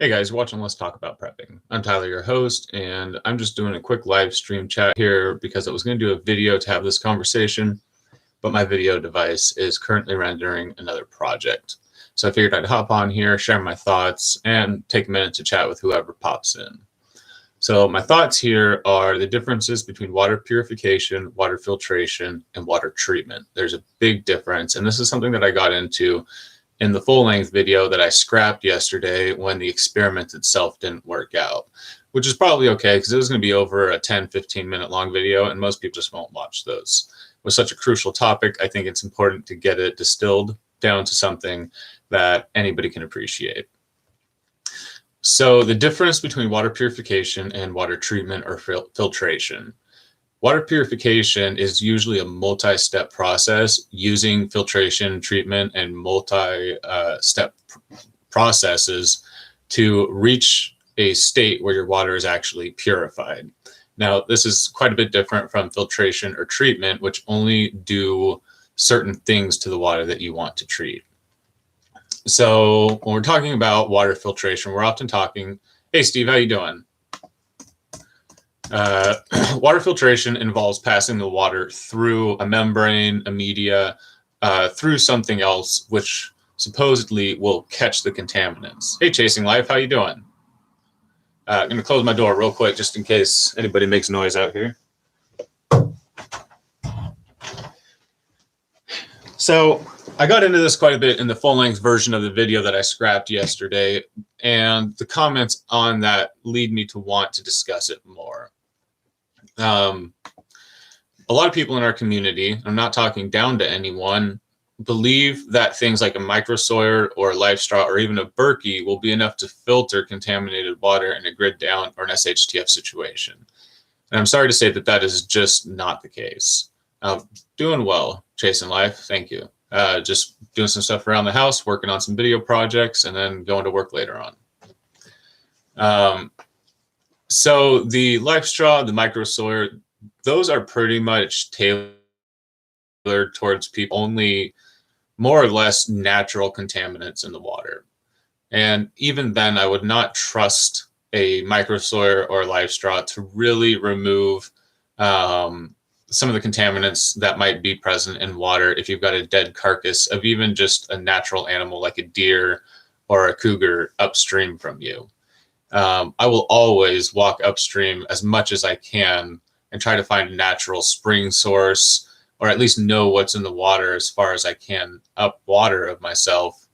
Hey guys, watching Let's Talk About Prepping. I'm Tyler, your host, and I'm just doing a quick live stream chat here because I was going to do a video to have this conversation, but my video device is currently rendering another project. So I figured I'd hop on here, share my thoughts, and take a minute to chat with whoever pops in. So my thoughts here are the differences between water purification, water filtration, and water treatment. There's a big difference, and this is something that I got into in the full-length video that I scrapped yesterday when the experiment itself didn't work out, which is probably okay because it was going to be over a 10-15 minute long video and most people just won't watch those. With such a crucial topic, I think it's important to get it distilled down to something that anybody can appreciate. So the difference between water purification and water treatment or filtration. Water purification is usually a multi-step process using filtration, treatment, and multi-step processes to reach a state where your water is actually purified. Now, this is quite a bit different from filtration or treatment, which only do certain things to the water that you want to treat. So when we're talking about water filtration, we're often talking, hey, Steve, how you doing? Water filtration involves passing the water through a membrane, a media, through something else, which supposedly will catch the contaminants. Hey, Chasing Life, how you doing? I'm going to close my door real quick just in case anybody makes noise out here. So I got into this quite a bit in the full-length version of the video that I scrapped yesterday, and the comments on that lead me to want to discuss it more. A lot of people in our community, I'm not talking down to anyone, believe that things like a microsoyer or a life straw or even a Berkey will be enough to filter contaminated water in a grid down or an SHTF situation. And I'm sorry to say that that is just not the case. Doing well, Chasing Life, thank you. Just doing some stuff around the house, working on some video projects, and then going to work later on. So the life straw, the microsoyer, those are pretty much tailored towards people only more or less natural contaminants in the water. And even then, I would not trust a microsoyer or life straw to really remove some of the contaminants that might be present in water if you've got a dead carcass of even just a natural animal like a deer or a cougar upstream from you. I will always walk upstream as much as I can and try to find a natural spring source, or at least know what's in the water as far as I can upriver of myself,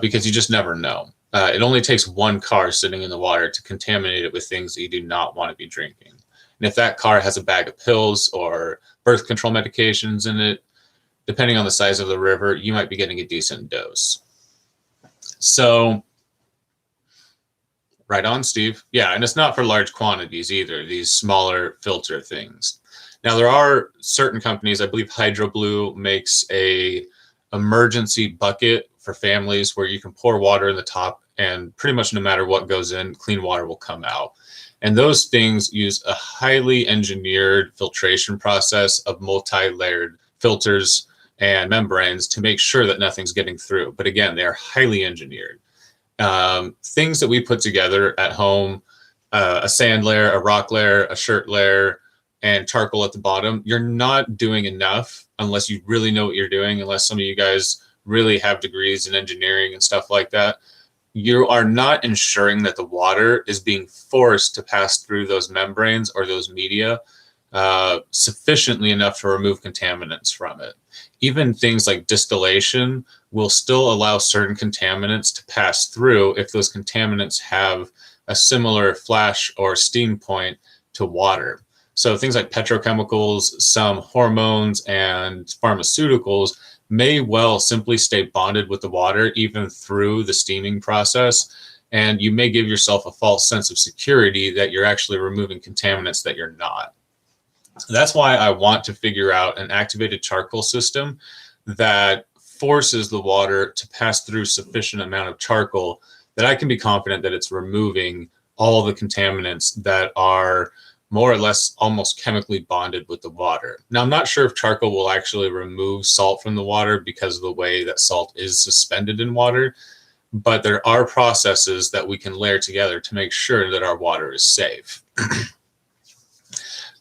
because you just never know. It only takes one car sitting in the water to contaminate it with things that you do not want to be drinking. And if that car has a bag of pills or birth control medications in it, depending on the size of the river, you might be getting a decent dose. So, right on, Steve. Yeah, and it's not for large quantities either, these smaller filter things. Now, there are certain companies, I believe HydroBlue makes a emergency bucket for families where you can pour water in the top and pretty much no matter what goes in, clean water will come out. And those things use a highly engineered filtration process of multi-layered filters and membranes to make sure that nothing's getting through. But again, they are highly engineered. Things that we put together at home, a sand layer, a rock layer, a shirt layer, and charcoal at the bottom, you're not doing enough unless you really know what you're doing, unless some of you guys really have degrees in engineering and stuff like that. You are not ensuring that the water is being forced to pass through those membranes or those media sufficiently enough to remove contaminants from it. Even things like distillation will still allow certain contaminants to pass through if those contaminants have a similar flash or steam point to water. So things like petrochemicals, some hormones, and pharmaceuticals may well simply stay bonded with the water even through the steaming process. And you may give yourself a false sense of security that you're actually removing contaminants that you're not. That's why I want to figure out an activated charcoal system that forces the water to pass through sufficient amount of charcoal that I can be confident that it's removing all the contaminants that are more or less almost chemically bonded with the water. Now, I'm not sure if charcoal will actually remove salt from the water because of the way that salt is suspended in water, but there are processes that we can layer together to make sure that our water is safe.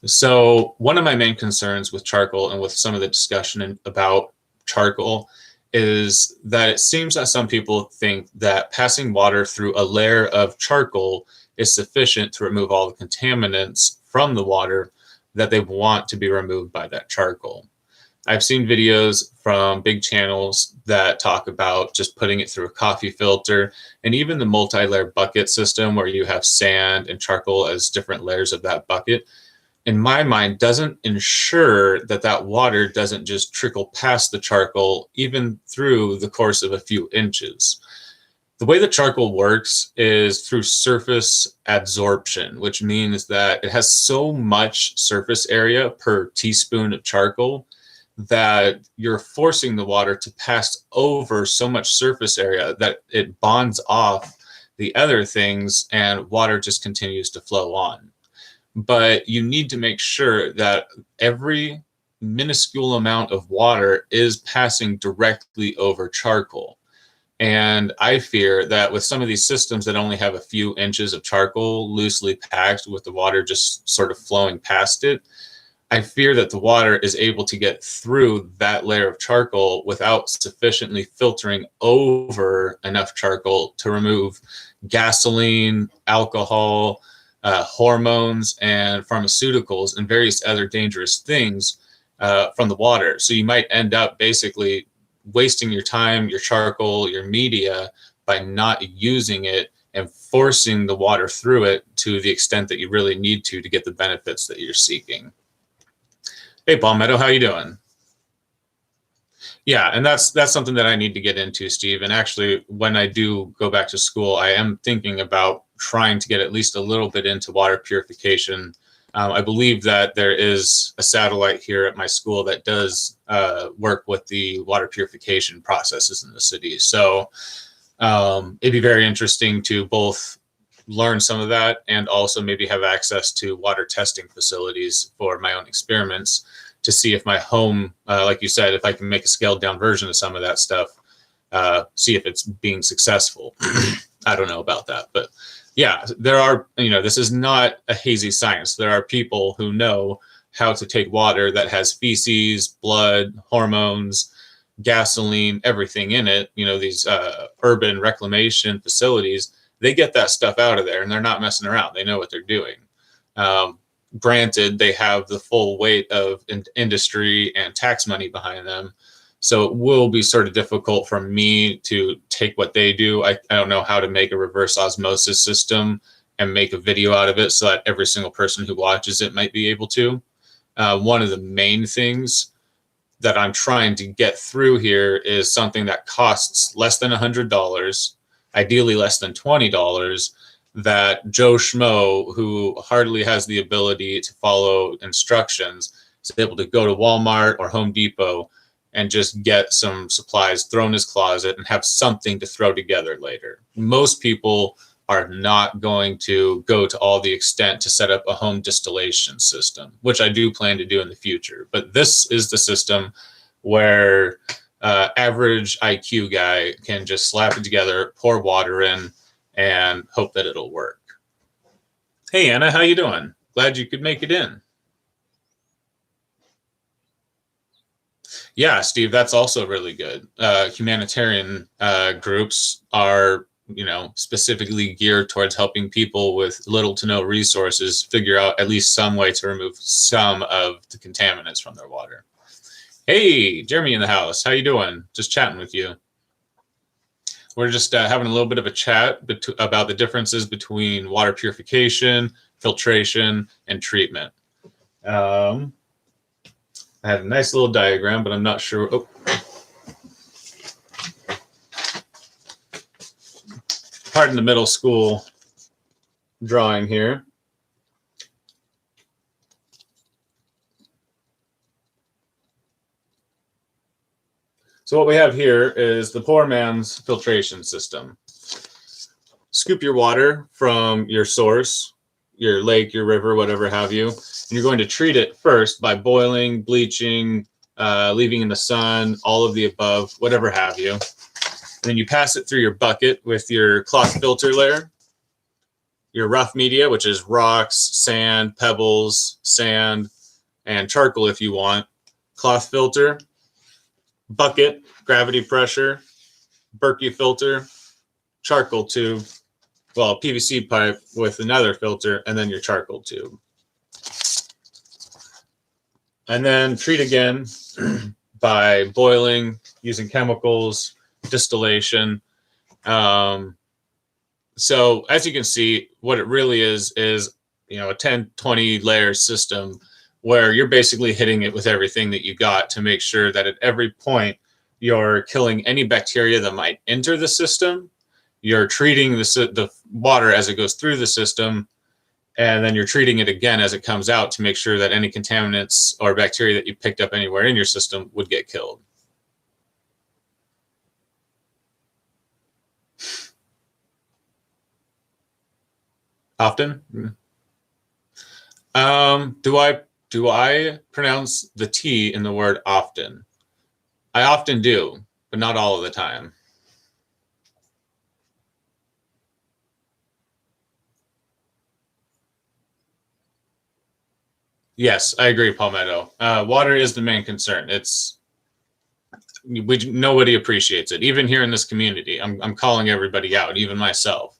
So one of my main concerns with charcoal and with some of the discussion about charcoal is that it seems that some people think that passing water through a layer of charcoal is sufficient to remove all the contaminants from the water that they want to be removed by that charcoal. I've seen videos from big channels that talk about just putting it through a coffee filter, and even the multi-layer bucket system where you have sand and charcoal as different layers of that bucket, in my mind, doesn't ensure that that water doesn't just trickle past the charcoal, even through the course of a few inches. The way the charcoal works is through surface adsorption, which means that it has so much surface area per teaspoon of charcoal that you're forcing the water to pass over so much surface area that it bonds off the other things and water just continues to flow on. But you need to make sure that every minuscule amount of water is passing directly over charcoal. And I fear that with some of these systems that only have a few inches of charcoal loosely packed with the water just sort of flowing past it, I fear that the water is able to get through that layer of charcoal without sufficiently filtering over enough charcoal to remove gasoline, alcohol, hormones, and pharmaceuticals and various other dangerous things from the water. So you might end up basically wasting your time, your charcoal, your media by not using it and forcing the water through it to the extent that you really need to get the benefits that you're seeking. Hey, Palmetto, how you doing? Yeah, and that's something that I need to get into, Steve. And actually, when I do go back to school, I am thinking about trying to get at least a little bit into water purification. I believe that there is a satellite here at my school that does work with the water purification processes in the city. So it'd be very interesting to both learn some of that and also maybe have access to water testing facilities for my own experiments to see if my home, like you said, if I can make a scaled down version of some of that stuff, see if it's being successful. I don't know about that, but yeah, there are, this is not a hazy science. There are people who know how to take water that has feces, blood, hormones, gasoline, everything in it. These urban reclamation facilities, they get that stuff out of there and they're not messing around. They know what they're doing. Granted, they have the full weight of industry and tax money behind them. So it will be sort of difficult for me to take what they do. I don't know how to make a reverse osmosis system and make a video out of it so that every single person who watches it might be able to. One of the main things that I'm trying to get through here is something that costs less than $100, ideally less than $20, that Joe Schmo, who hardly has the ability to follow instructions, is able to go to Walmart or Home Depot and just get some supplies, throw in his closet, and have something to throw together later. Most people are not going to go to all the extent to set up a home distillation system, which I do plan to do in the future. But this is the system where average IQ guy can just slap it together, pour water in, and hope that it'll work. Hey, Anna, how you doing? Glad you could make it in. Yeah, Steve, that's also really good. Humanitarian groups are, specifically geared towards helping people with little to no resources figure out at least some way to remove some of the contaminants from their water. Hey, Jeremy in the house. How you doing? Just chatting with you. We're just having a little bit of a chat about the differences between water purification, filtration, and treatment. I had a nice little diagram, but I'm not sure. Oh. Pardon the middle school drawing here. So what we have here is the poor man's filtration system. Scoop your water from your source, your lake, your river, whatever have you, and you're going to treat it first by boiling, bleaching, leaving in the sun, all of the above, whatever have you. then you pass it through your bucket with your cloth filter layer, your rough media, which is rocks, sand, pebbles, sand, and charcoal if you want, cloth filter, bucket, gravity pressure, Berkey filter, charcoal tube, well, PVC pipe with another filter, and then your charcoal tube. And then treat again by boiling, using chemicals, distillation. So as you can see, what it really is, a 10, 20 layer system where you're basically hitting it with everything that you got to make sure that at every point you're killing any bacteria that might enter the system. You're treating the water as it goes through the system, and then you're treating it again as it comes out to make sure that any contaminants or bacteria that you picked up anywhere in your system would get killed. Often? Do I pronounce the T in the word often? I often do, but not all of the time. Yes, I agree, Palmetto. Water is the main concern. Nobody appreciates it. Even here in this community, I'm calling everybody out, even myself.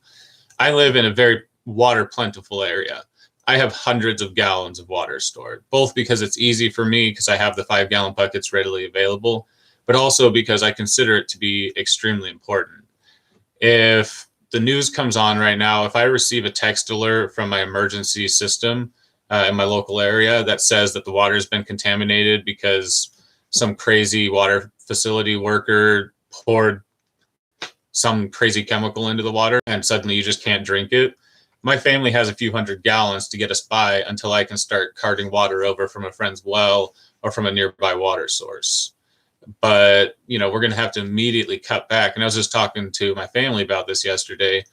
I live in a very water plentiful area. I have hundreds of gallons of water stored, both because it's easy for me because I have the 5-gallon buckets readily available, but also because I consider it to be extremely important. If the news comes on right now, if I receive a text alert from my emergency system in my local area that says that the water has been contaminated because some crazy water facility worker poured some crazy chemical into the water and suddenly you just can't drink it, my family has a few hundred gallons to get us by until I can start carting water over from a friend's well or from a nearby water source. But, we're going to have to immediately cut back. And I was just talking to my family about this yesterday,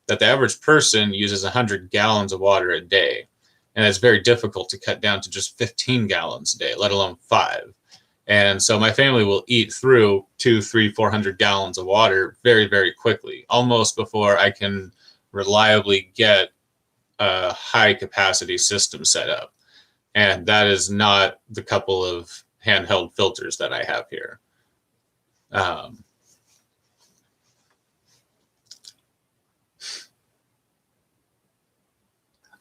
that the average person uses 100 gallons of water a day. And it's very difficult to cut down to just 15 gallons a day, let alone 5. And so my family will eat through 200, 300, 400 gallons of water very, very quickly, almost before I can reliably get a high capacity system set up. And that is not the couple of handheld filters that I have here. I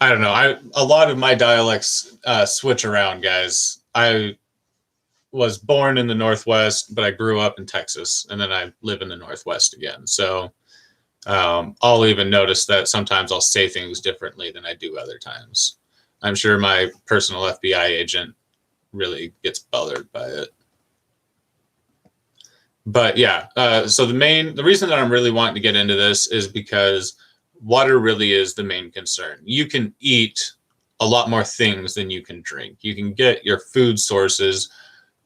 don't know. A lot of my dialects switch around, guys. I was born in the Northwest, but I grew up in Texas, and then I live in the Northwest again. So I'll even notice that sometimes I'll say things differently than I do other times. I'm sure my personal FBI agent really gets bothered by it. But yeah, so the reason that I'm really wanting to get into this is because water really is the main concern. You can eat a lot more things than you can drink. You can get your food sources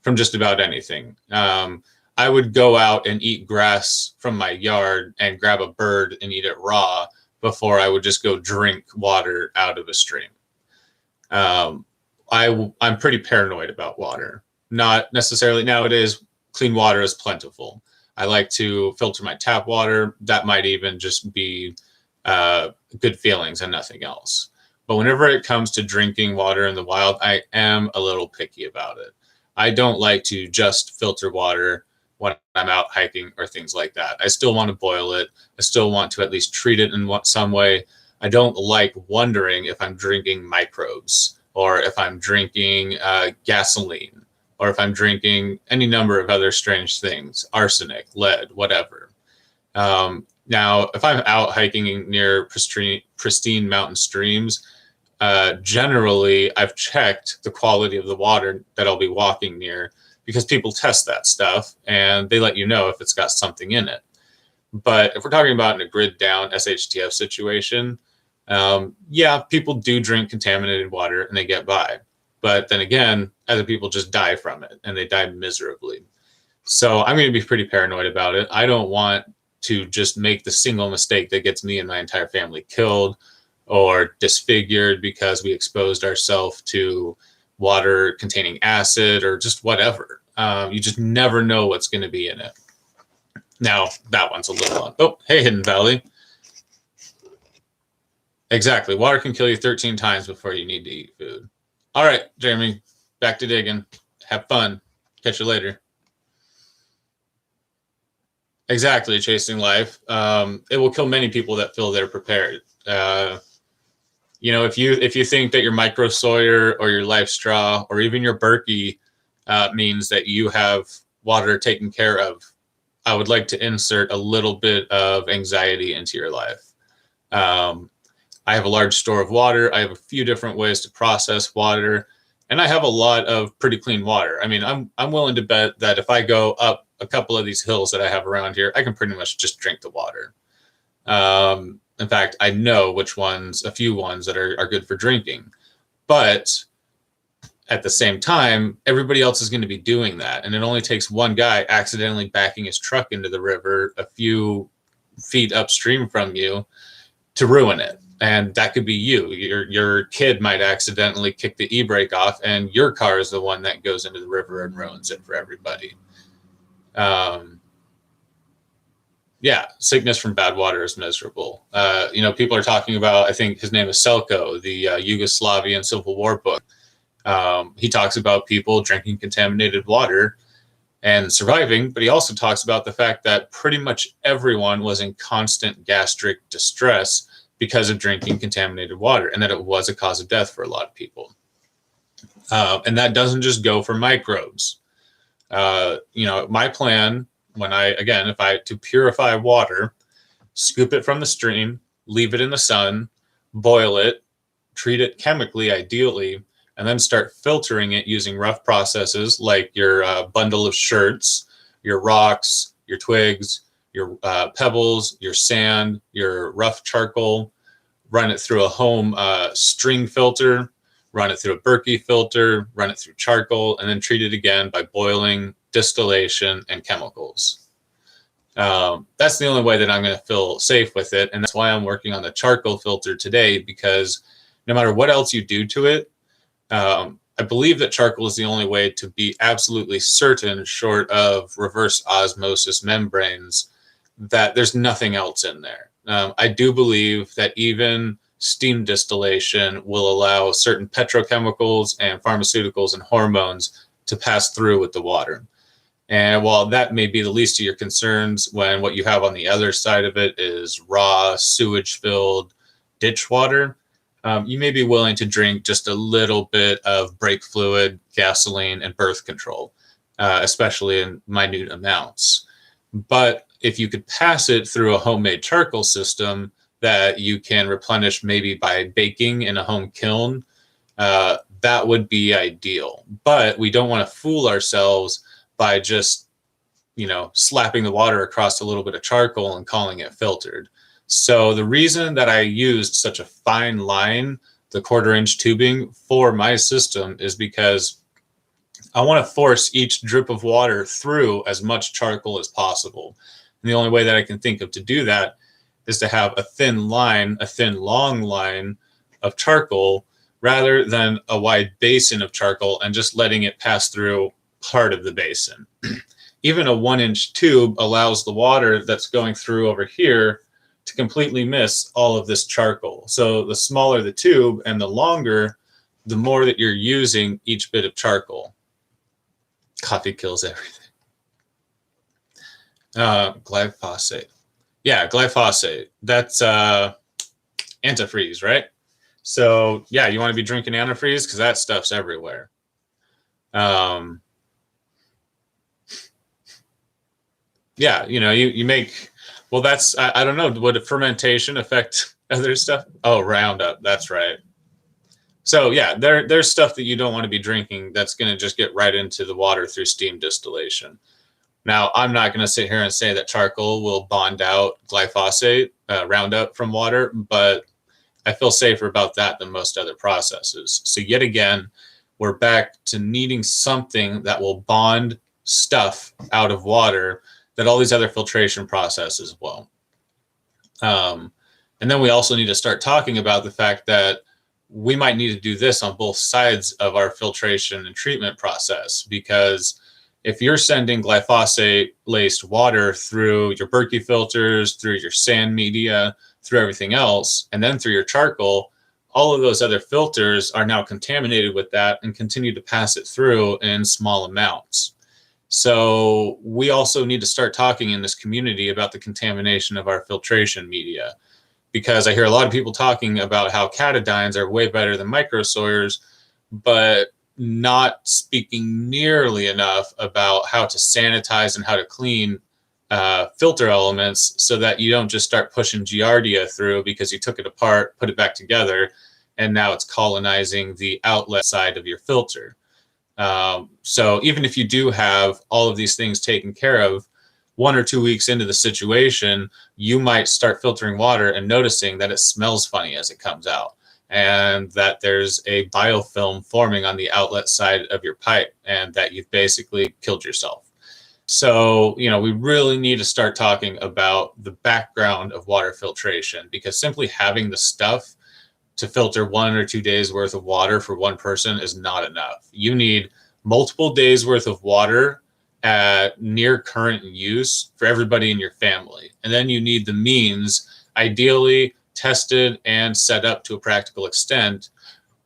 from just about anything. I would go out and eat grass from my yard and grab a bird and eat it raw before I would just go drink water out of a stream. I'm pretty paranoid about water. Not necessarily nowadays, clean water is plentiful. I like to filter my tap water. That might even just be good feelings and nothing else. But whenever it comes to drinking water in the wild, I am a little picky about it. I don't like to just filter water when I'm out hiking or things like that. I still want to boil it. I still want to at least treat it in some way. I don't like wondering if I'm drinking microbes or if I'm drinking gasoline or if I'm drinking any number of other strange things, arsenic, lead, whatever. Now, if I'm out hiking near pristine mountain streams, generally I've checked the quality of the water that I'll be walking near because people test that stuff and they let you know if it's got something in it. But if we're talking about in a grid down SHTF situation, yeah, people do drink contaminated water and they get by. But then again, other people just die from it and they die miserably. So I'm going to be pretty paranoid about it. I don't want to just make the single mistake that gets me and my entire family killed or disfigured because we exposed ourselves to water containing acid or just whatever. You just never know what's going to be in it. Now, that one's a little on. Oh, hey, Hidden Valley. Exactly. Water can kill you 13 times before you need to eat food. All right, Jeremy, back to digging. Have fun. Catch you later. Exactly, chasing life. It will kill many people that feel they're prepared. If you think that your micro Sawyer or your life straw or even your Berkey means that you have water taken care of, I would like to insert a little bit of anxiety into your life. I have a large store of water. I have a few different ways to process water, and I have a lot of pretty clean water. I mean, I'm willing to bet that if I go up a couple of these hills that I have around here, I can pretty much just drink the water. In fact, I know a few ones that are good for drinking. But at the same time, everybody else is going to be doing that. And it only takes one guy accidentally backing his truck into the river a few feet upstream from you to ruin it. And that could be you. Your kid might accidentally kick the e-brake off, and your car is the one that goes into the river and ruins it for everybody. Yeah, sickness from bad water is miserable. People are talking about, I think his name is Selko, the Yugoslavian Civil War book. He talks about people drinking contaminated water and surviving, but he also talks about the fact that pretty much everyone was in constant gastric distress because of drinking contaminated water, and that it was a cause of death for a lot of people. And that doesn't just go for microbes. My plan, if I to purify water, scoop it from the stream, leave it in the sun, boil it, treat it chemically, ideally, and then start filtering it using rough processes like your bundle of shirts, your rocks, your twigs, your pebbles, your sand, your rough charcoal, run it through a home string filter, run it through a Berkey filter, run it through charcoal, and then treat it again by boiling, distillation, and chemicals. That's the only way that I'm going to feel safe with it. And that's why I'm working on the charcoal filter today, because no matter what else you do to it, I believe that charcoal is the only way to be absolutely certain, short of reverse osmosis membranes, that there's nothing else in there. I do believe that even steam distillation will allow certain petrochemicals and pharmaceuticals and hormones to pass through with the water. And while that may be the least of your concerns, when what you have on the other side of it is raw, sewage-filled ditch water, you may be willing to drink just a little bit of brake fluid, gasoline, and birth control, especially in minute amounts. But if you could pass it through a homemade charcoal system that you can replenish maybe by baking in a home kiln, that would be ideal. But we don't want to fool ourselves by just, slapping the water across a little bit of charcoal and calling it filtered. So the reason that I used such a fine line, the 1/4-inch tubing for my system, is because I want to force each drip of water through as much charcoal as possible. And the only way that I can think of to do that is to have a thin long line of charcoal rather than a wide basin of charcoal and just letting it pass through part of the basin. Even a 1-inch tube allows the water that's going through over here to completely miss all of this charcoal. So the smaller the tube and the longer, the more that you're using each bit of charcoal. Coffee kills everything. Glyphosate. Yeah, glyphosate. That's antifreeze, right? So yeah, you want to be drinking antifreeze because that stuff's everywhere. Yeah, you make, well, that's, I don't know, would fermentation affect other stuff? Oh, Roundup, that's right. So yeah, there's stuff that you don't want to be drinking that's going to just get right into the water through steam distillation. Now, I'm not going to sit here and say that charcoal will bond out glyphosate, Roundup from water, but I feel safer about that than most other processes. So yet again, we're back to needing something that will bond stuff out of water that all these other filtration processes won't. And then we also need to start talking about the fact that we might need to do this on both sides of our filtration and treatment process, because If you're sending glyphosate-laced water through your Berkey filters, through your sand media, through everything else, and then through your charcoal, all of those other filters are now contaminated with that and continue to pass it through in small amounts. So we also need to start talking in this community about the contamination of our filtration media, because I hear a lot of people talking about how catadines are way better than microsoyers, but not speaking nearly enough about how to sanitize and how to clean filter elements so that you don't just start pushing Giardia through because you took it apart, put it back together, and now it's colonizing the outlet side of your filter. So even if you do have all of these things taken care of, 1 or 2 weeks into the situation, you might start filtering water and noticing that it smells funny as it comes out, and that there's a biofilm forming on the outlet side of your pipe, and that you've basically killed yourself. So, we really need to start talking about the background of water filtration, because simply having the stuff to filter 1 or 2 days worth of water for one person is not enough. You need multiple days worth of water at near current use for everybody in your family. And then you need the means, ideally tested and set up to a practical extent,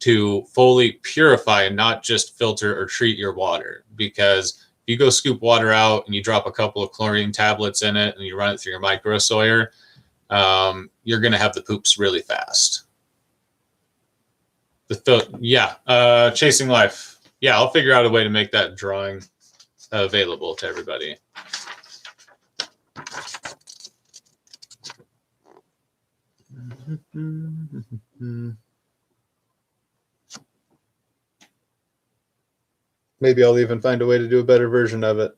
to fully purify and not just filter or treat your water. Because if you go scoop water out and you drop a couple of chlorine tablets in it and you run it through your microsoyer, you're going to have the poops really fast. Chasing Life. Yeah, I'll figure out a way to make that drawing available to everybody. Maybe I'll even find a way to do a better version of it.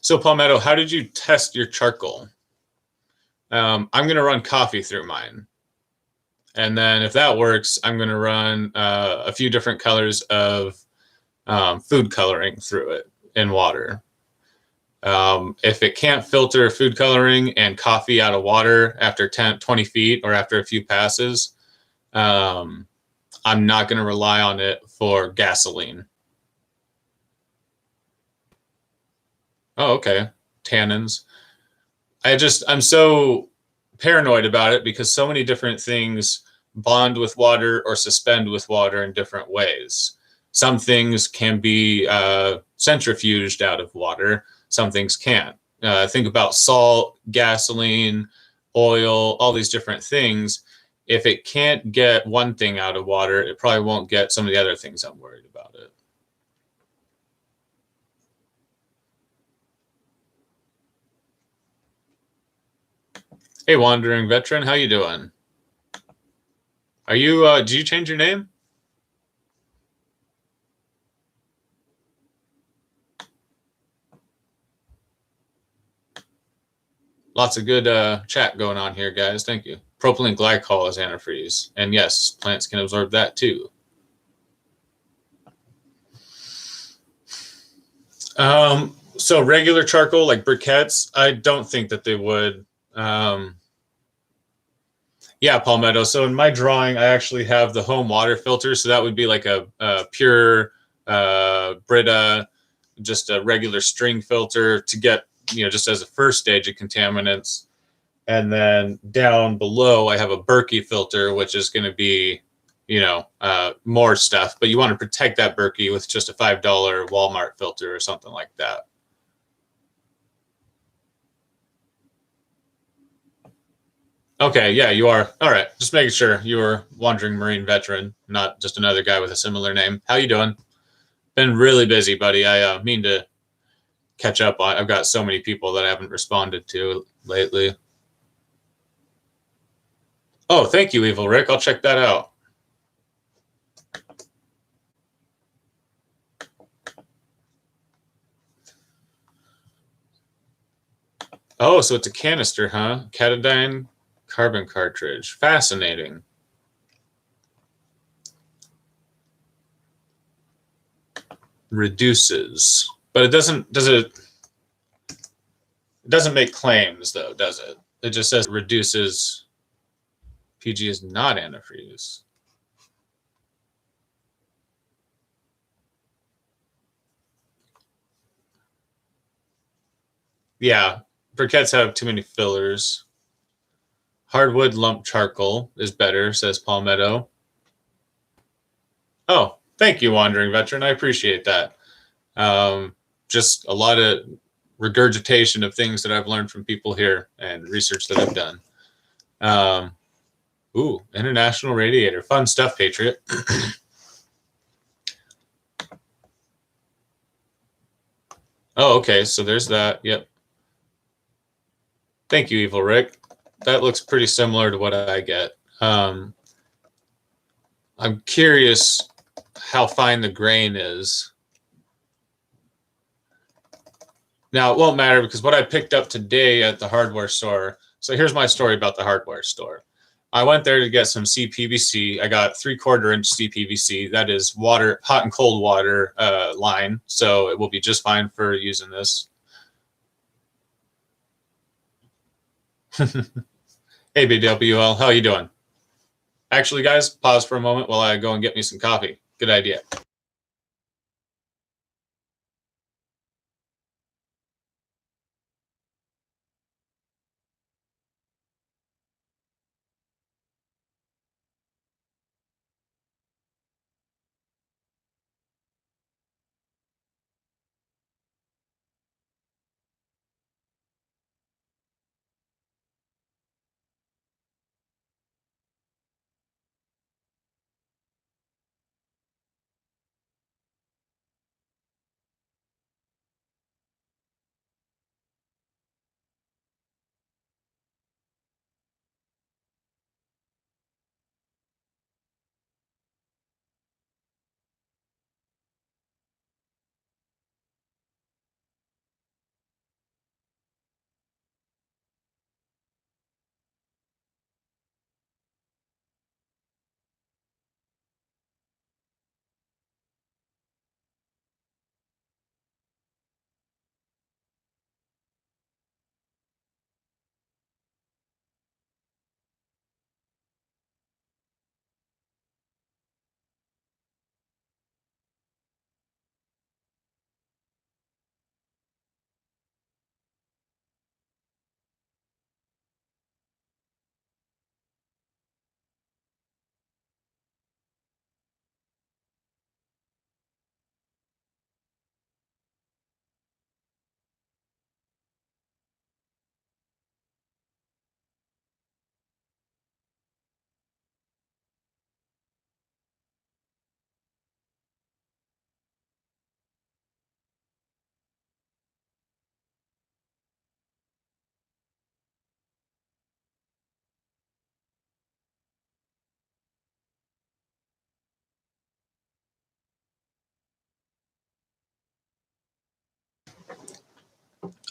So Palmetto, how did you test your charcoal? I'm going to run coffee through mine. And then if that works, I'm going to run a few different colors of food coloring through it in water. If it can't filter food coloring and coffee out of water after 20 feet or after a few passes, I'm not going to rely on it for gasoline. Oh, okay. Tannins. I'm so paranoid about it because so many different things bond with water or suspend with water in different ways. Some things can be centrifuged out of water. Some things can't. Think about salt, gasoline, oil, all these different things. If it can't get one thing out of water, it probably won't get some of the other things I'm worried about it. Hey, Wandering Veteran, how you doing? Are you, did you change your name? Lots of good chat going on here, guys. Thank you. Propylene glycol is antifreeze. And yes, plants can absorb that too. So regular charcoal, like briquettes, I don't think that they would. Yeah, Palmetto. So in my drawing, I actually have the home water filter. So that would be like a pure Brita, just a regular string filter to get, just as a first stage of contaminants. And then down below, I have a Berkey filter, which is going to be, more stuff. But you want to protect that Berkey with just a $5 Walmart filter or something like that. Okay, yeah, you are. All right, just making sure you were Wandering Marine Veteran, not just another guy with a similar name. How you doing? Been really busy, buddy. I mean to catch up on. I've got so many people that I haven't responded to lately. Oh, thank you, Evil Rick. I'll check that out. Oh, so it's a canister, huh? Catadine carbon cartridge. Fascinating. Reduces, but it doesn't. Does it? It doesn't make claims, though, does it? It just says reduces. PG is not antifreeze. Yeah, briquettes have too many fillers. Hardwood lump charcoal is better, says Palmetto. Oh, thank you, Wandering Veteran. I appreciate that. Just a lot of regurgitation of things that I've learned from people here and research that I've done. Ooh, International Radiator. Fun stuff, Patriot. Oh, okay. So there's that. Yep. Thank you, Evil Rick. That looks pretty similar to what I get. I'm curious how fine the grain is. Now, it won't matter because what I picked up today at the hardware store. So here's my story about the hardware store. I went there to get some CPVC. I got 3/4 inch CPVC. That is water, hot and cold water line. So it will be just fine for using this. Hey, BWL, how you doing? Actually, guys, pause for a moment while I go and get me some coffee. Good idea.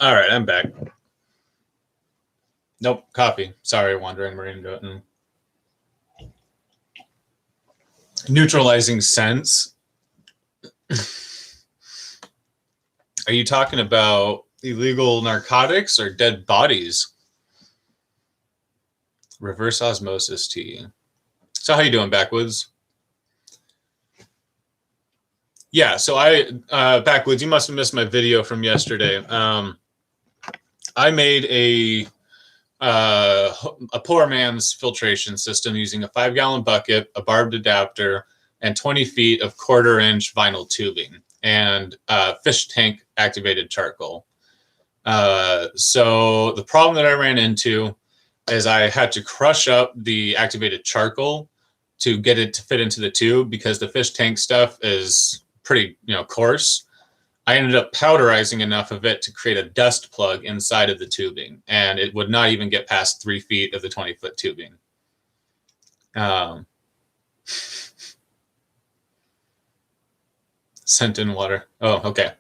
All right, I'm back. Nope, coffee. Sorry, Wandering Marine Goten. Neutralizing sense. Are you talking about illegal narcotics or dead bodies? Reverse osmosis tea. So how you doing, Backwoods? Yeah, so Backwoods, you must have missed my video from yesterday. I made a poor man's filtration system using a 5-gallon bucket, a barbed adapter, and 20 feet of 1/4 inch vinyl tubing and fish tank activated charcoal. So the problem that I ran into is I had to crush up the activated charcoal to get it to fit into the tube because the fish tank stuff is pretty, coarse. I ended up powderizing enough of it to create a dust plug inside of the tubing, and it would not even get past 3 feet of the 20-foot tubing. Sent in water. Oh, okay.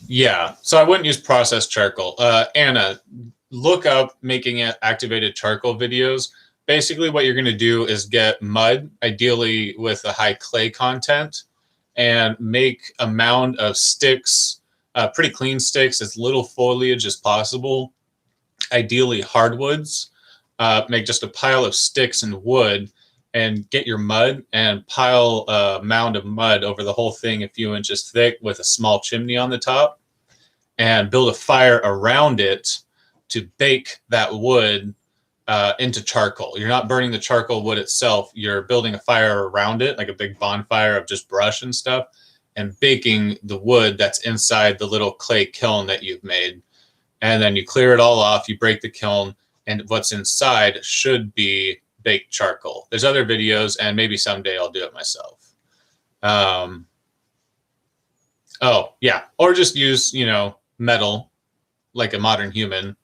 Yeah, so I wouldn't use processed charcoal. Anna, look up making activated charcoal videos. Basically, what you're going to do is get mud, ideally with a high clay content, and make a mound of sticks, pretty clean sticks, as little foliage as possible, ideally hardwoods. Make just a pile of sticks and wood, and get your mud and pile a mound of mud over the whole thing a few inches thick with a small chimney on the top, and build a fire around it to bake that wood into charcoal. You're not burning the charcoal wood itself. You're building a fire around it, like a big bonfire of just brush and stuff, and baking the wood that's inside the little clay kiln that you've made. And then you clear it all off, you break the kiln, and what's inside should be baked charcoal. There's other videos, and maybe someday I'll do it myself. Oh, yeah. Or just use, metal like a modern human,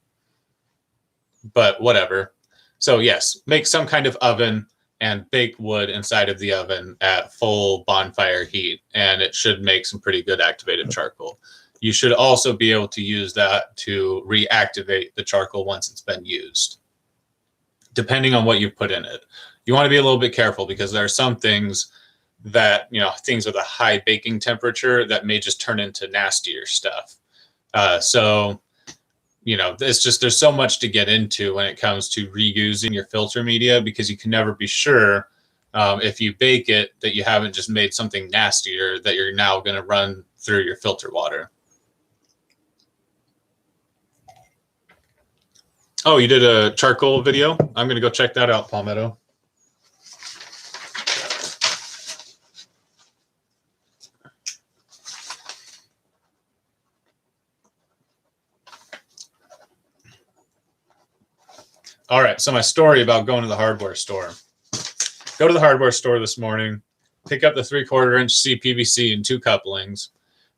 but whatever. So yes, make some kind of oven and bake wood inside of the oven at full bonfire heat, and it should make some pretty good activated charcoal. You should also be able to use that to reactivate the charcoal once it's been used, depending on what you put in it. You want to be a little bit careful because there are some things that, things with a high baking temperature that may just turn into nastier stuff. It's just, there's so much to get into when it comes to reusing your filter media, because you can never be sure if you bake it that you haven't just made something nastier that you're now going to run through your filter water. Oh, you did a charcoal video? I'm going to go check that out, Palmetto. All right, so my story about going to the hardware store. Go to the hardware store this morning, pick up the 3/4-inch CPVC and 2 couplings.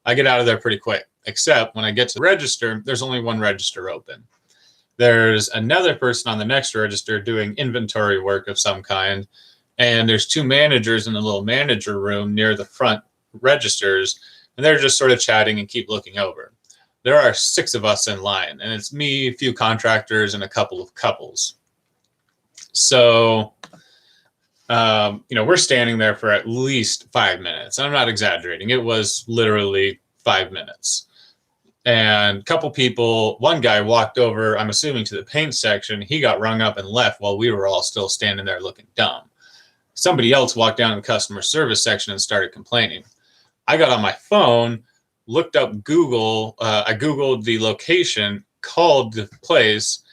I get out of there pretty quick, except when I get to the register, there's only one register open. There's another person on the next register doing inventory work of some kind, and there's 2 managers in the little manager room near the front registers, and they're just sort of chatting and keep looking over. There are 6 of us in line, and it's me, a few contractors, and a couple of couples. So, we're standing there for at least 5 minutes. I'm not exaggerating. It was literally 5 minutes. And a couple people, one guy walked over, I'm assuming to the paint section. He got rung up and left while we were all still standing there looking dumb. Somebody else walked down to the customer service section and started complaining. I got on my phone, looked up Google. I Googled the location, called the place,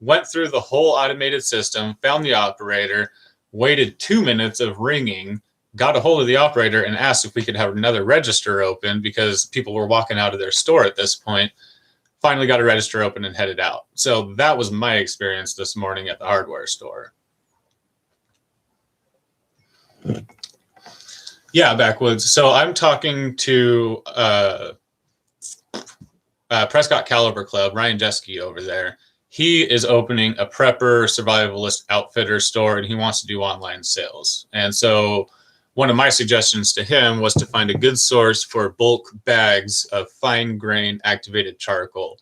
went through the whole automated system, found the operator, waited 2 minutes of ringing, got a hold of the operator and asked if we could have another register open because people were walking out of their store at this point. Finally got a register open and headed out. So that was my experience this morning at the hardware store. Yeah, backwoods. So I'm talking to Prescott Caliber Club, Ryan Jeske over there. He is opening a prepper survivalist outfitter store, and he wants to do online sales. And so one of my suggestions to him was to find a good source for bulk bags of fine grain activated charcoal.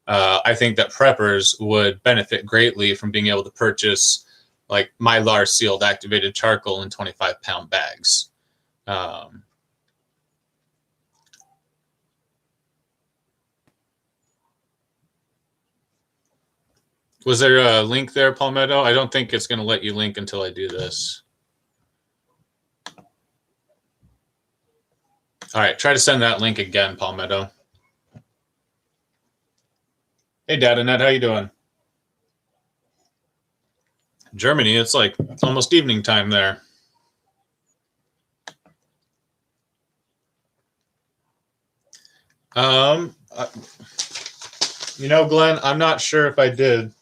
I think that preppers would benefit greatly from being able to purchase like Mylar sealed activated charcoal in 25-pound bags. Was there a link there, Palmetto? I don't think it's going to let you link until I do this. All right, try to send that link again, Palmetto. Hey, DataNet, how you doing? Germany, it's like almost evening time there. Glenn, I'm not sure if I did.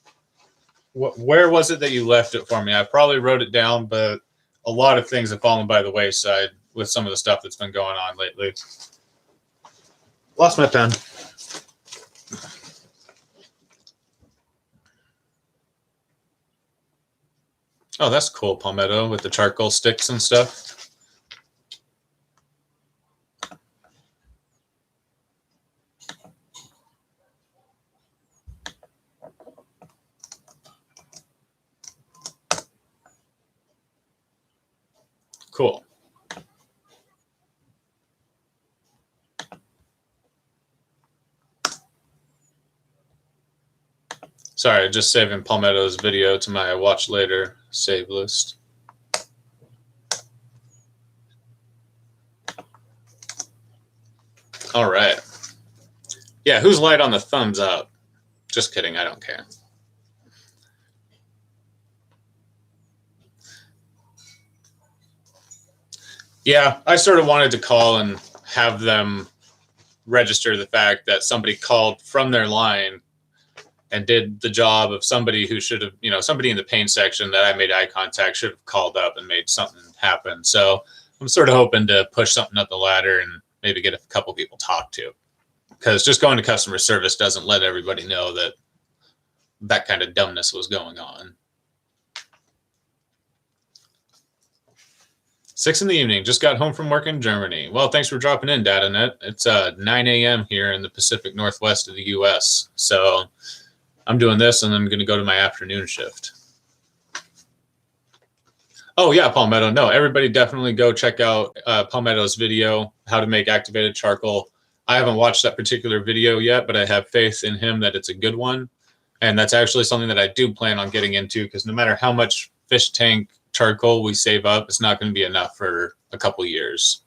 Where was it that you left it for me? I probably wrote it down, but a lot of things have fallen by the wayside with some of the stuff that's been going on lately. Lost my pen. Oh, that's cool, Palmetto, with the charcoal sticks and stuff. Cool. Sorry, just saving Palmetto's video to my watch later save list. All right. Yeah, who's light on the thumbs up? Just kidding, I don't care. Yeah, I sort of wanted to call and have them register the fact that somebody called from their line and did the job of somebody who should have, somebody in the paint section that I made eye contact should have called up and made something happen. So I'm sort of hoping to push something up the ladder and maybe get a couple people talked to, because just going to customer service doesn't let everybody know that that kind of dumbness was going on. 6 p.m. Just got home from work in Germany. Well, thanks for dropping in, DataNet. It's 9 a.m. here in the Pacific Northwest of the U.S. So I'm doing this, and then I'm going to go to my afternoon shift. Oh, yeah, Palmetto. No, everybody definitely go check out Palmetto's video, how to make activated charcoal. I haven't watched that particular video yet, but I have faith in him that it's a good one. And that's actually something that I do plan on getting into, because no matter how much fish tank charcoal we save up, it's not going to be enough for a couple years.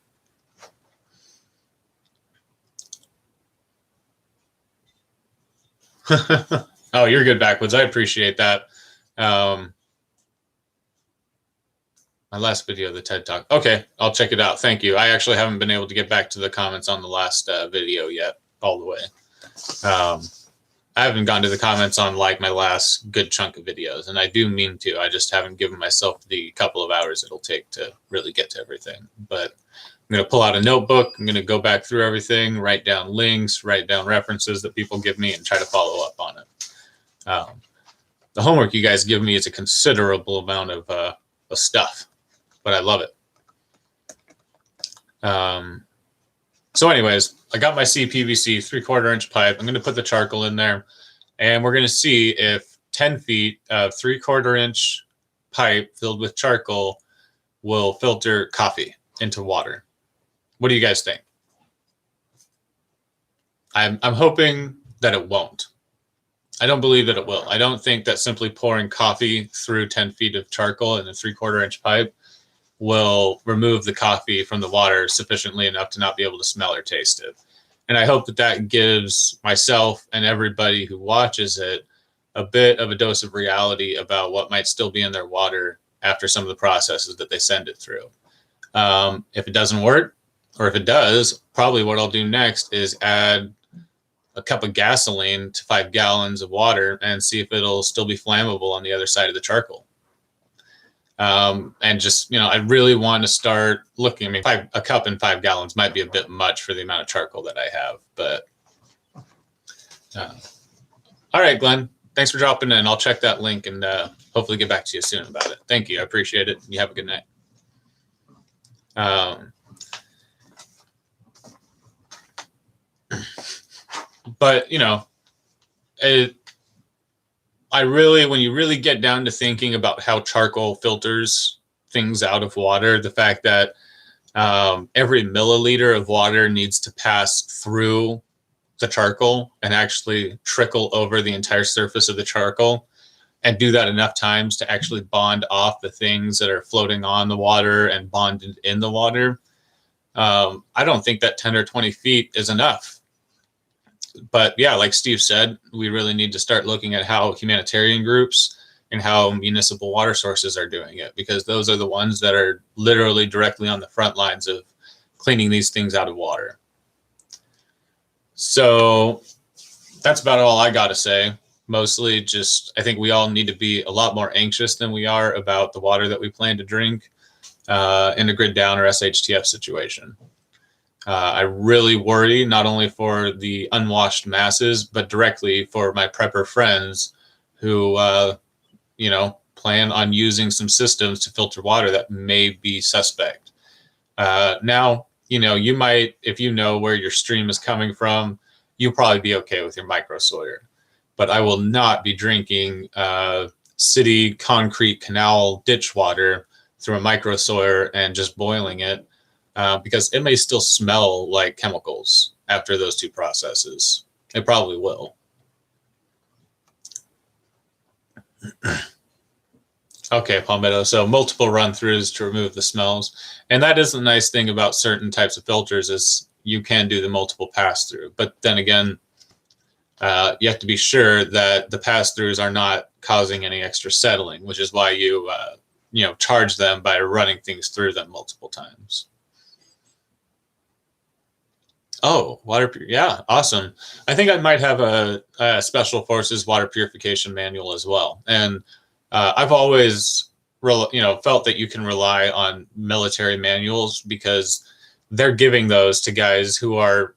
Oh, you're good, Backwoods. I appreciate that. My last video, the TED Talk. Okay, I'll check it out. Thank you. I actually haven't been able to get back to the comments on the last video yet, all the way. I haven't gone to the comments on like my last good chunk of videos, and I do mean to. I just haven't given myself the couple of hours it'll take to really get to everything. But I'm going to pull out a notebook. I'm going to go back through everything, write down links, write down references that people give me, and try to follow up on it. The homework you guys give me is a considerable amount of stuff, but I love it. So anyways, I got my CPVC 3/4 inch pipe. I'm going to put the charcoal in there, and we're going to see if 10 feet of 3/4 inch pipe filled with charcoal will filter coffee into water. What do you guys think? I'm hoping that it won't. I don't believe that it will. I don't think that simply pouring coffee through 10 feet of charcoal in a 3/4 inch pipe will remove the coffee from the water sufficiently enough to not be able to smell or taste it. And I hope that that gives myself and everybody who watches it a bit of a dose of reality about what might still be in their water after some of the processes that they send it through. If it doesn't work, or if it does, probably what I'll do next is add a cup of gasoline to 5 gallons of water and see if it'll still be flammable on the other side of the charcoal. And just, I really want to start looking. I mean, a cup and 5 gallons might be a bit much for the amount of charcoal that I have, but all right, Glenn, thanks for dropping in. I'll check that link and hopefully get back to you soon about it. Thank you. I appreciate it. You have a good night. But, when you really get down to thinking about how charcoal filters things out of water, the fact that every milliliter of water needs to pass through the charcoal and actually trickle over the entire surface of the charcoal, and do that enough times to actually bond off the things that are floating on the water and bonded in the water. I don't think that 10 or 20 feet is enough. But yeah, like Steve said, we really need to start looking at how humanitarian groups and how municipal water sources are doing it, because those are the ones that are literally directly on the front lines of cleaning these things out of water. So that's about all I got to say. Mostly just, I think we all need to be a lot more anxious than we are about the water that we plan to drink in a grid down or SHTF situation. I really worry not only for the unwashed masses, but directly for my prepper friends who, plan on using some systems to filter water that may be suspect. Now, you might, if you know where your stream is coming from, you'll probably be okay with your microsoyer. But I will not be drinking city concrete canal ditch water through a microsoyer and just boiling it. Because it may still smell like chemicals after those two processes. It probably will. Okay, Palmetto. So multiple run-throughs to remove the smells. And that is the nice thing about certain types of filters is you can do the multiple pass-through. But then again, you have to be sure that the pass-throughs are not causing any extra settling, which is why you charge them by running things through them multiple times. Oh, yeah, awesome. I think I might have a Special Forces water purification manual as well. And I've always, felt that you can rely on military manuals because they're giving those to guys who are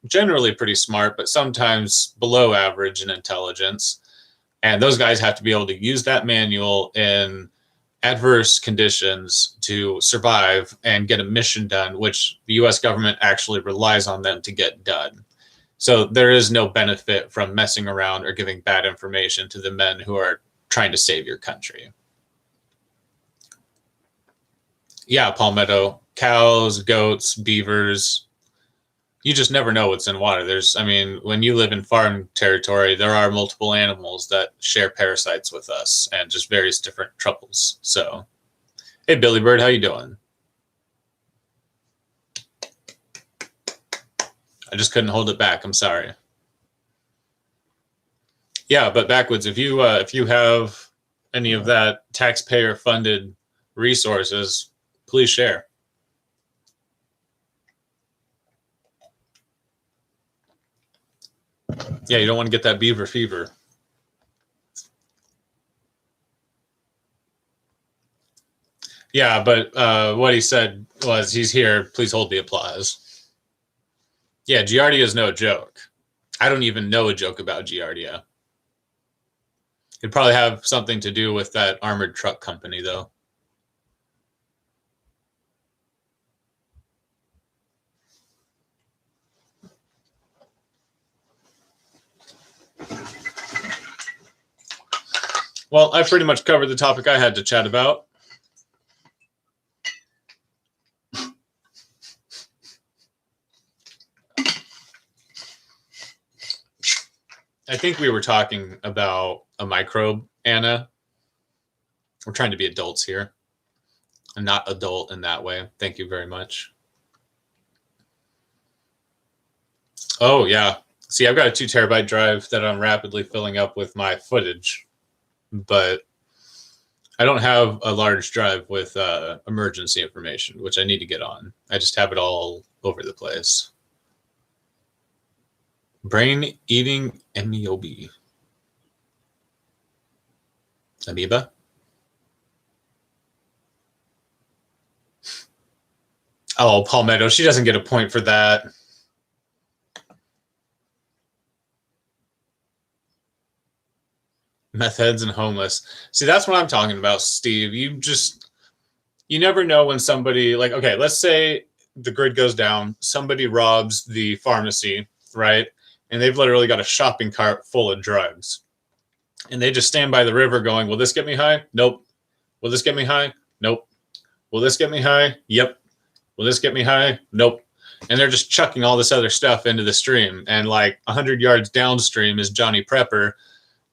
generally pretty smart, but sometimes below average in intelligence. And those guys have to be able to use that manual in adverse conditions to survive and get a mission done, which the US government actually relies on them to get done. So there is no benefit from messing around or giving bad information to the men who are trying to save your country. Yeah, Palmetto, cows, goats, beavers. You just never know what's in water. When you live in farm territory, there are multiple animals that share parasites with us and just various different troubles. So, hey, Billy Bird, how you doing? I just couldn't hold it back. I'm sorry. Yeah, but Backwoods, if you have any of that taxpayer-funded resources, please share. Yeah, you don't want to get that beaver fever. Yeah, but what he said was he's here. Please hold the applause. Yeah, Giardia is no joke. I don't even know a joke about Giardia. It'd probably have something to do with that armored truck company, though. Well, I pretty much covered the topic I had to chat about. I think we were talking about a microbe, Anna. We're trying to be adults here. I'm not adult in that way. Thank you very much. Oh, yeah. See, I've got a 2 terabyte drive that I'm rapidly filling up with my footage, but I don't have a large drive with emergency information, which I need to get on. I just have it all over the place. Brain eating amoeba. Amoeba? Oh, Palmetto. She doesn't get a point for that. Meth heads and homeless. See, that's what I'm talking about, Steve. You never know when somebody, like, okay, let's say the grid goes down, somebody robs the pharmacy, right? And they've literally got a shopping cart full of drugs. And they just stand by the river going, will this get me high? Nope. Will this get me high? Nope. Will this get me high? Yep. Will this get me high? Nope. And they're just chucking all this other stuff into the stream. And like 100 yards downstream is Johnny Prepper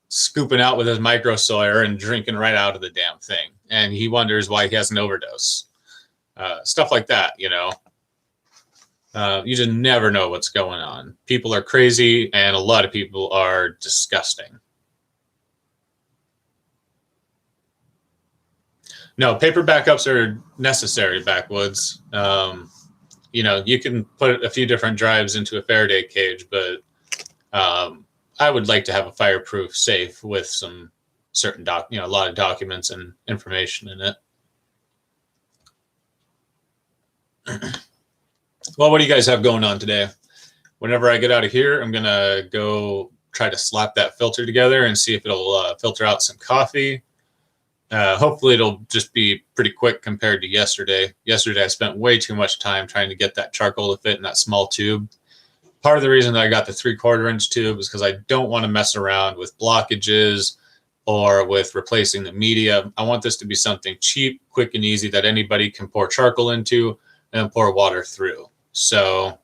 scooping out with his micro sawyer and drinking right out of the damn thing. And he wonders why he has an overdose. Stuff like that, you know. You just never know what's going on. People are crazy, and a lot of people are disgusting. No, paper backups are necessary, Backwoods. You can put a few different drives into a Faraday cage, but I would like to have a fireproof safe with some certain a lot of documents and information in it. Well, what do you guys have going on today? Whenever I get out of here, I'm gonna go try to slap that filter together and see if it'll filter out some coffee. Hopefully it'll just be pretty quick compared to yesterday. Yesterday I spent way too much time trying to get that charcoal to fit in that small tube. Part of the reason that I got the 3/4 inch tube is because I don't want to mess around with blockages or with replacing the media. I want this to be something cheap, quick, and easy that anybody can pour charcoal into and pour water through. So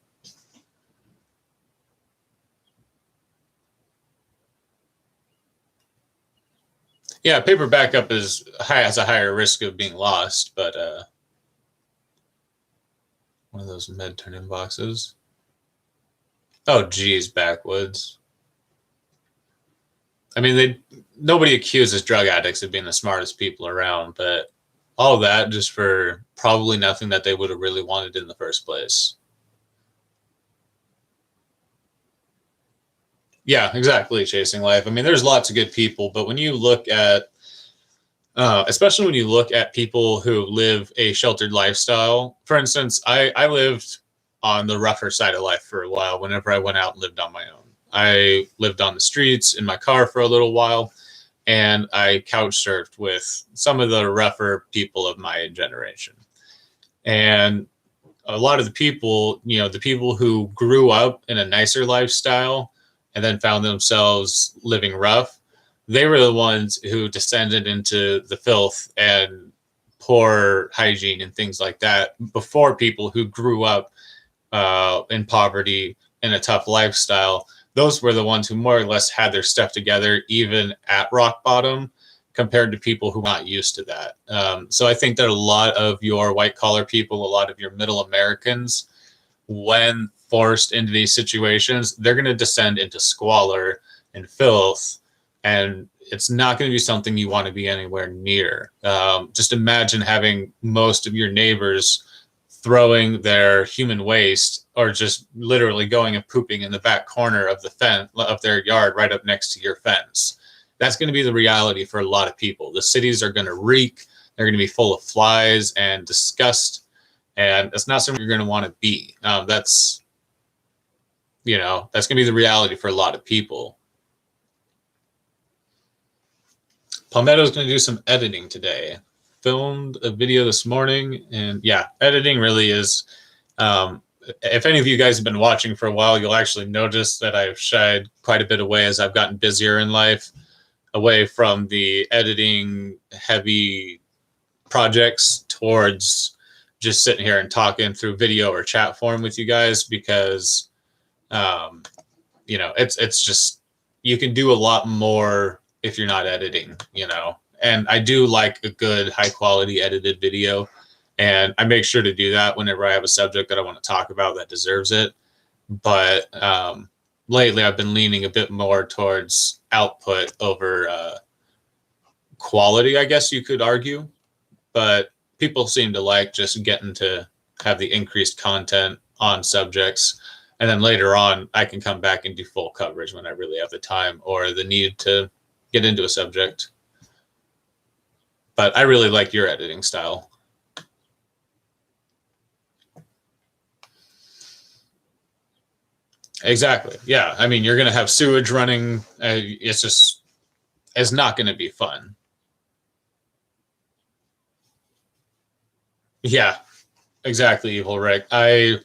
Yeah, paper backup has a higher risk of being lost, but one of those med turn-in boxes. Oh, geez, backwoods. I mean, nobody accuses drug addicts of being the smartest people around, but all that just for probably nothing that they would have really wanted in the first place. Yeah, exactly. Chasing life. I mean, there's lots of good people, but when you look at, especially when you look at people who live a sheltered lifestyle, for instance, I lived on the rougher side of life for a while whenever I went out and lived on my own. I lived on the streets in my car for a little while, and I couch surfed with some of the rougher people of my generation. And a lot of the people, the people who grew up in a nicer lifestyle and then found themselves living rough, they were the ones who descended into the filth and poor hygiene and things like that before people who grew up in poverty in a tough lifestyle. Those were the ones who more or less had their stuff together, even at rock bottom, compared to people who are not used to that. So I think that a lot of your white collar people, a lot of your middle Americans, when forced into these situations, they're going to descend into squalor and filth. And it's not going to be something you want to be anywhere near. Just imagine having most of your neighbors throwing their human waste or just literally going and pooping in the back corner of the fence of their yard right up next to your fence. That's going to be the reality for a lot of people. The cities are going to reek. They're going to be full of flies and disgust, and it's not something you're going to want to be. That's going to be the reality for a lot of people. Palmetto's going to do some editing today. Filmed a video this morning, and yeah, editing really is. If any of you guys have been watching for a while, you'll actually notice that I've shied quite a bit away as I've gotten busier in life, away from the editing heavy projects towards just sitting here and talking through video or chat form with you guys, because it's just, you can do a lot more if you're not editing, and I do like a good high quality edited video, and I make sure to do that whenever I have a subject that I want to talk about that deserves it. But lately I've been leaning a bit more towards output over quality, I guess you could argue. But people seem to like just getting to have the increased content on subjects. And then later on, I can come back and do full coverage when I really have the time or the need to get into a subject. But I really like your editing style. Exactly. Yeah. I mean, you're going to have sewage running. It's not going to be fun. Yeah, exactly. Evil Rick. I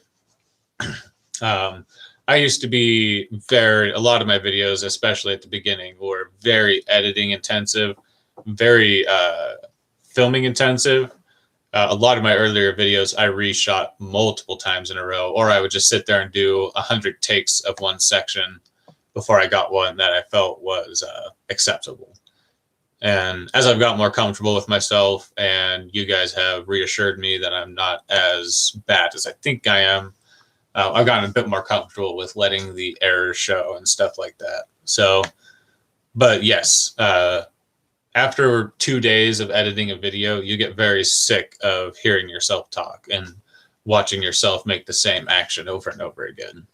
used to be a lot of my videos, especially at the beginning, were very editing intensive, very filming intensive. A lot of my earlier videos I reshot multiple times in a row, or I would just sit there and do 100 takes of one section before I got one that I felt was acceptable. And as I've got more comfortable with myself, and you guys have reassured me that I'm not as bad as I think I am, I've gotten a bit more comfortable with letting the errors show and stuff like that. So, but yes, after 2 days of editing a video, you get very sick of hearing yourself talk and watching yourself make the same action over and over again.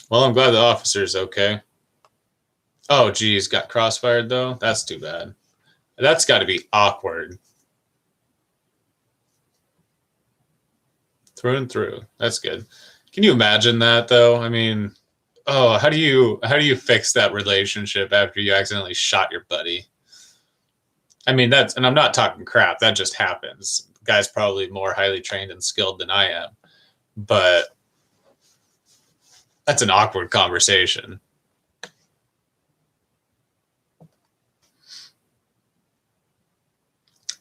Well, I'm glad the officer's okay. Oh, geez, got crossfired though? That's too bad. That's got to be awkward. Through and through. That's good. Can you imagine that though? I mean, oh, how do you fix that relationship after you accidentally shot your buddy? I mean, and I'm not talking crap. That just happens. The guy's probably more highly trained and skilled than I am. But That's an awkward conversation.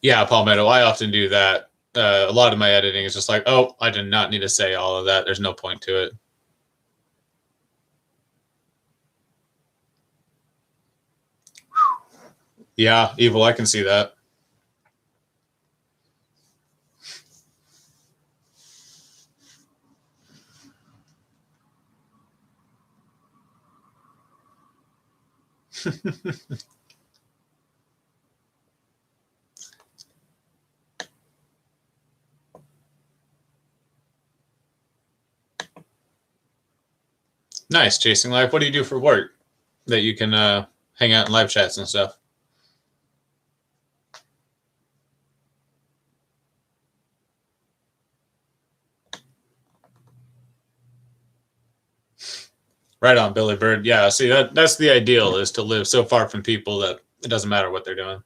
Yeah, Palmetto, I often do that. A lot of my editing is just like, oh, I did not need to say all of that. There's no point to it. Yeah, Evil, I can see that. Nice, Chasing Life. What do you do for work that you can hang out in live chats and stuff? Right on, Billy Bird. Yeah, see, that's the ideal, is to live so far from people that it doesn't matter what they're doing.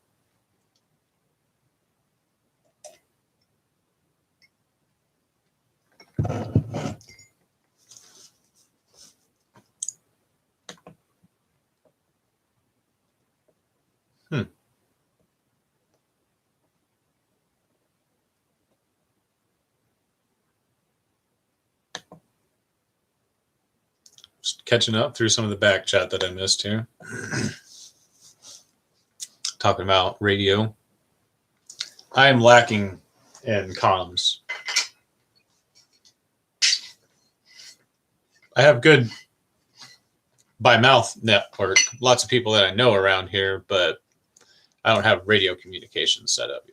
Just catching up through some of the back chat that I missed here. Talking about radio. I am lacking in comms. I have good by mouth network, lots of people that I know around here, but I don't have radio communication set up.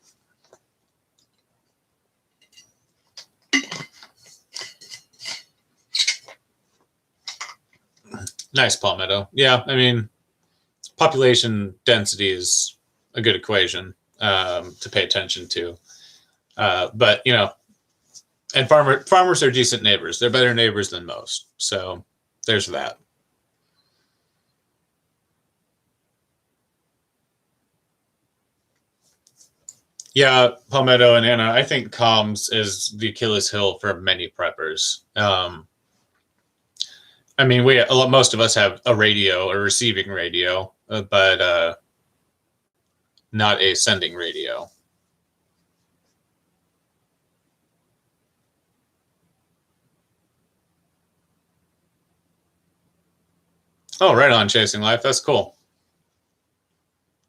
Nice, Palmetto. Yeah, I mean, population density is a good equation to pay attention to. But, you know, and farmers are decent neighbors. They're better neighbors than most. So there's that. Yeah, Palmetto and Anna, I think comms is the Achilles heel for many preppers. I mean, most of us have a radio, a receiving radio, but not a sending radio. Oh, right on, Chasing Life. That's cool.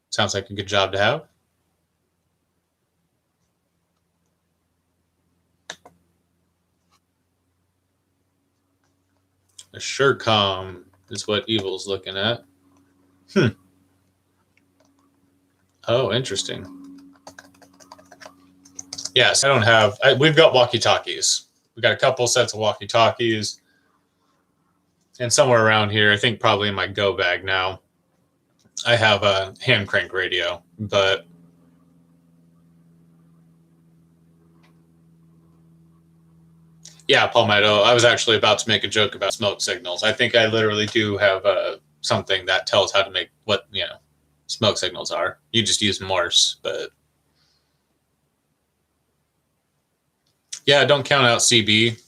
Sounds like a good job to have. A Surecom is what Evil's looking at. Oh, interesting. Yes, I don't have. We've got walkie-talkies. We've got a couple sets of walkie-talkies. And somewhere around here, I think probably in my go bag now, I have a hand crank radio. But yeah, Palmetto, I was actually about to make a joke about smoke signals. I think I literally do have something that tells how to make what, you know, smoke signals are. You just use Morse, but yeah, don't count out CB.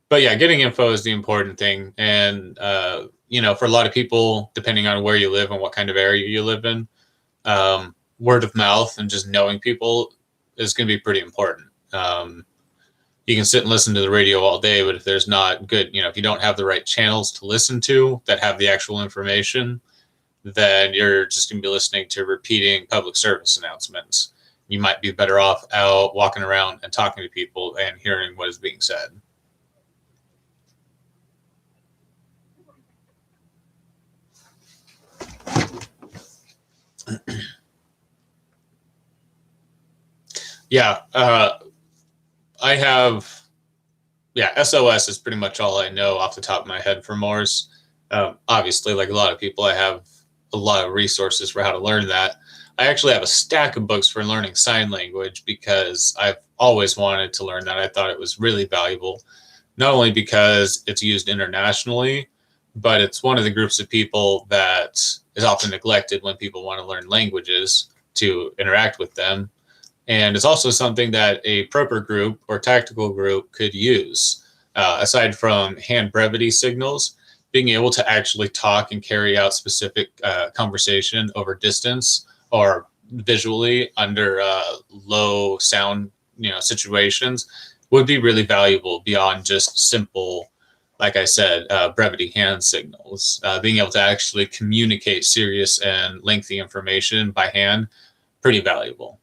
But yeah, getting info is the important thing. And, you know, for a lot of people, depending on where you live and what kind of area you live in, word of mouth and just knowing people is going to be pretty important. You can sit and listen to the radio all day, but if there's not good, you know, if you don't have the right channels to listen to that have the actual information, then you're just going to be listening to repeating public service announcements. You might be better off out walking around and talking to people and hearing what is being said. Yeah, I have, yeah, SOS is pretty much all I know off the top of my head for Morse. Obviously, like a lot of people, I have a lot of resources for how to learn that. I actually have a stack of books for learning sign language because I've always wanted to learn that. I thought it was really valuable, not only because it's used internationally, but it's one of the groups of people that is often neglected when people want to learn languages to interact with them. And it's also something that a prepper group or tactical group could use. aside from hand brevity signals, being able to actually talk and carry out specific conversation over distance or visually under low sound, situations would be really valuable beyond just simple, like I said, brevity hand signals. Being able to actually communicate serious and lengthy information by hand, pretty valuable.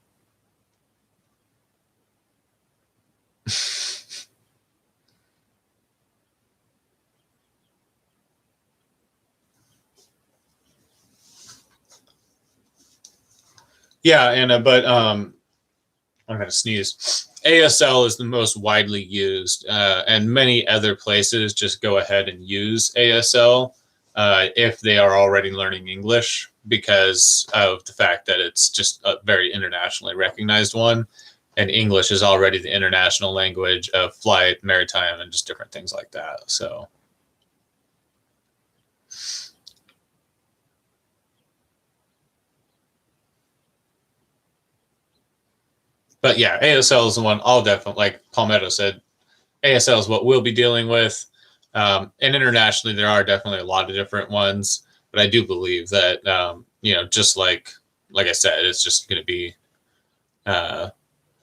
Yeah, Anna, but I'm going to sneeze. ASL is the most widely used, and many other places just go ahead and use ASL if they are already learning English because of the fact that it's just a very internationally recognized one. And English is already the international language of flight, maritime, and just different things like that. So. But yeah, ASL is the one I'll definitely, like Palmetto said, ASL is what we'll be dealing with. And internationally, there are definitely a lot of different ones. But I do believe that, just like I said, it's just going to be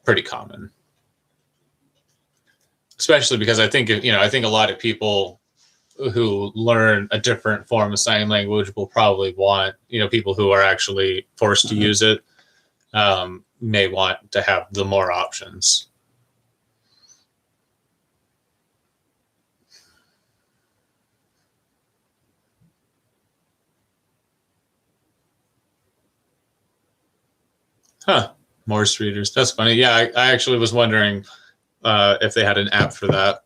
pretty common. Especially because I think, I think a lot of people who learn a different form of sign language will probably want, people who are actually forced to use it may want to have the more options. Huh. Morse readers. That's funny. Yeah, I actually was wondering if they had an app for that.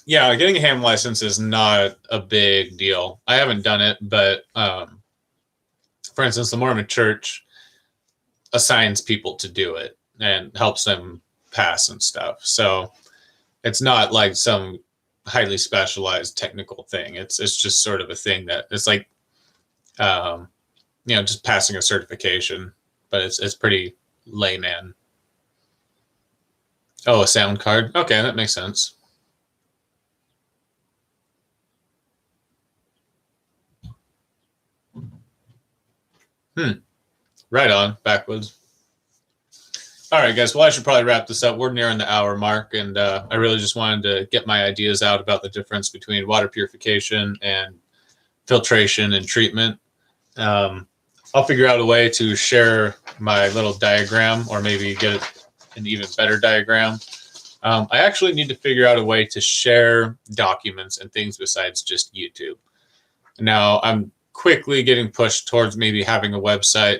Yeah, getting a ham license is not a big deal. I haven't done it, but for instance, the Mormon Church assigns people to do it and helps them pass and stuff. So it's not like some highly specialized technical thing. It's just sort of a thing that it's like, just passing a certification, but it's pretty layman. Oh, a sound card. Okay, that makes sense. Right on. Backwoods. All right, guys. Well, I should probably wrap this up. We're nearing the hour mark, and I really just wanted to get my ideas out about the difference between water purification and filtration and treatment. I'll figure out a way to share my little diagram, or maybe get an even better diagram. I actually need to figure out a way to share documents and things besides just YouTube. Now, I'm quickly getting pushed towards maybe having a website,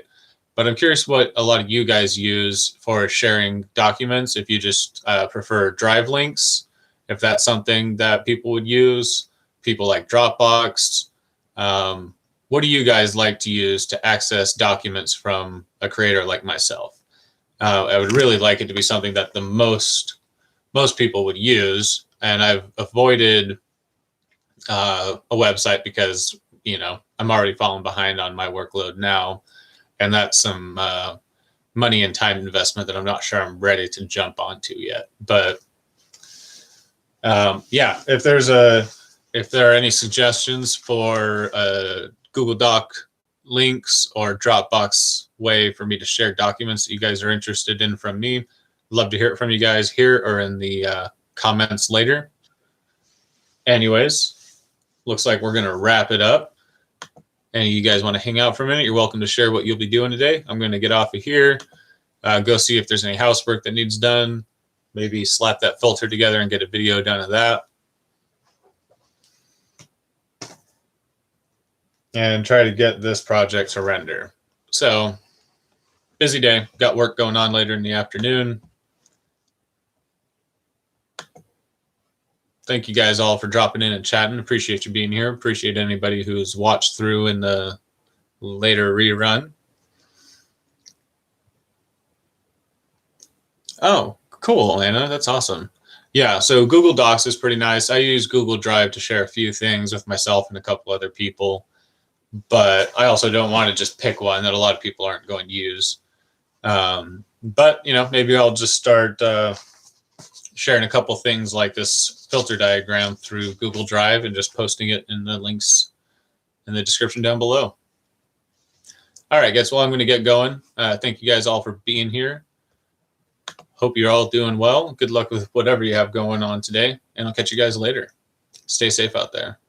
but I'm curious what a lot of you guys use for sharing documents. If you just prefer drive links, if that's something that people would use, people like Dropbox. What do you guys like to use to access documents from a creator like myself? I would really like it to be something that the most people would use, and I've avoided a website because I'm already falling behind on my workload now, and that's some money and time investment that I'm not sure I'm ready to jump onto yet. But yeah, if there are any suggestions for Google Doc links or Dropbox way for me to share documents that you guys are interested in from me, love to hear it from you guys here or in the comments later. Anyways, looks like we're going to wrap it up. And you guys want to hang out for a minute, you're welcome to share what you'll be doing today. I'm going to get off of here, go see if there's any housework that needs done, maybe slap that filter together and get a video done of that. And try to get this project to render. So, busy day. Got work going on later in the afternoon. Thank you guys all for dropping in and chatting. Appreciate you being here. Appreciate anybody who's watched through in the later rerun. Oh, cool, Anna. That's awesome. Yeah, so Google Docs is pretty nice. I use Google Drive to share a few things with myself and a couple other people, but I also don't want to just pick one that a lot of people aren't going to use. But maybe I'll just start sharing a couple things like this filter diagram through Google Drive and just posting it in the links in the description down below. All right, guys. Well, I'm going to get going. Thank you guys all for being here. Hope you're all doing well. Good luck with whatever you have going on today, and I'll catch you guys later. Stay safe out there.